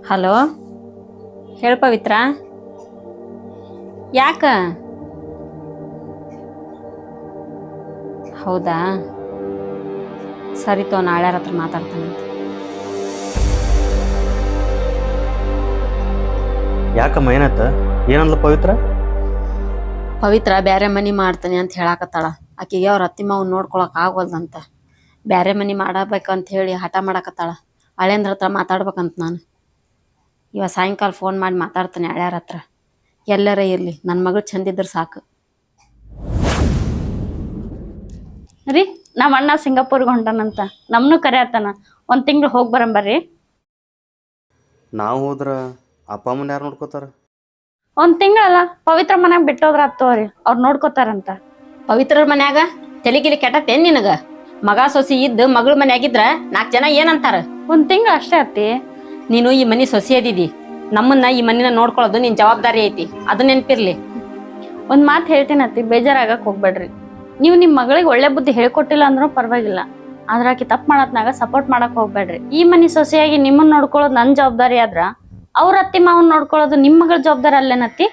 Hello, ಹೇಳ ಪವಿತ್ರ. ಯಾಕ? ಹೌದಾ, ಸರಿತೋ, ನಾಳೆ ಹತ್ರ ಮಾತಾಡ್ತಾನಂತ. ಯಾಕಮ್ಮ ಏನಾಯ್ತ? ಏನಂದ್ಲ ಪವಿತ್ರ? ಪವಿತ್ರ ಬ್ಯಾರೆ ಮನಿ ಮಾಡ್ತಾನೆ ಅಂತ ಹೇಳಾಕತ್ತಾಳ. ಆಕಿಗೆ ಅವ್ರ ಅತ್ತಿ ಮಾವನ್ ನೋಡ್ಕೊಳಕ್ ಆಗವಲ್ದಂತ. ಬ್ಯಾರೆ ಮನಿ ಮಾಡಬೇಕಂತ ಹೇಳಿ ಹಠ ಮಾಡಾಕತ್ತಾಳ. ಹಳೇಂದ್ರ ಹತ್ರ ಮಾತಾಡ್ಬೇಕಂತ ನಾನು. ಇವ ಸಾಯಂಕಾಲ ಫೋನ್ ಮಾಡಿ ಮಾತಾಡ್ತಾನೆ ಹಳ್ಯಾರ ಹತ್ರ. ಎಲ್ಲರ ಇರ್ಲಿ, ನನ್ನ ಮಗಳು ಚಂದಿದ್ರೆ ಸಾಕು. ರೀ, ನಮ್ಮ ಅಣ್ಣ ಸಿಂಗಾಪುರ್ಗೆ ಹೊಂಟಾನಂತ. ನಮ್ನು ಕರೆಯತ್ತಾನ. 1 ತಿಂಗಳು ಹೋಗಿ ಬರಂಬರ್ರಿ. ನಾವು ಹೋದ್ರ ಅಪ್ಪ ಅಮ್ಮನ ಯಾರು ನೋಡ್ಕೋತಾರ? 1 ತಿಂಗಳಲ್ಲ, ಪವಿತ್ರ ಮನ್ಯಾಗ ಬಿಟ್ಟೋದ್ರ ಹತ್ತೋರಿ, ಅವ್ರು ನೋಡ್ಕೋತಾರಂತ. ಪವಿತ್ರರ ಮನ್ಯಾಗ ತೆಲಿಗಿಲಿ ಕೆಟ್ಟತ್ತೇನ್ ನಿನಗ? ಮಗ ಸೊಸಿ ಇದ್ದು ಮಗಳ ಮನ್ಯಾಗಿದ್ರ 4 ಜನ ಏನಂತಾರ? 1 ತಿಂಗಳು ಅಷ್ಟೇ ಅತ್ತಿ. ನೀನು ಈ ಮನಿ ಸೊಸಿ ಅದಿದಿ. ನಮ್ಮನ್ನ ಈ ಮನಿನ ನೋಡ್ಕೊಳ್ಳೋದು ನಿನ್ ಜವಾಬ್ದಾರಿ ಐತಿ, ಅದು ನೆನ್ಪಿರ್ಲಿ. ಒಂದ್ ಮಾತು ಹೇಳ್ತೀನಿ ಅತ್ತಿ, ಬೇಜಾರಾಗಕ್ ಹೋಗ್ಬೇಡ್ರಿ. ನೀವು ನಿಮ್ ಮಗಳಿಗೆ ಒಳ್ಳೆ ಬುದ್ಧಿ ಹೇಳ್ಕೊಟ್ಟಿಲ್ಲ ಅಂದ್ರೂ ಪರವಾಗಿಲ್ಲ, ಆದ್ರ ಆಕಿ ತಪ್ಪು ಮಾಡತ್ನಾಗ ಸಪೋರ್ಟ್ ಮಾಡಕ್ ಹೋಗ್ಬೇಡ್ರಿ. ಈ ಮನಿ ಸೊಸೆಯಾಗಿ ನಿಮ್ಮನ್ನ ನೋಡ್ಕೊಳ್ಳೋದು ನನ್ ಜವಾಬ್ದಾರಿ ಆದ್ರ ಅವ್ರ ಅತ್ತಿ ಮಾವನ್ ನೋಡ್ಕೊಳ್ಳೋದು ನಿಮ್ ಮಗಳ ಜವಾಬ್ದಾರಿ ಅಲ್ಲೇನತ್ತಿ?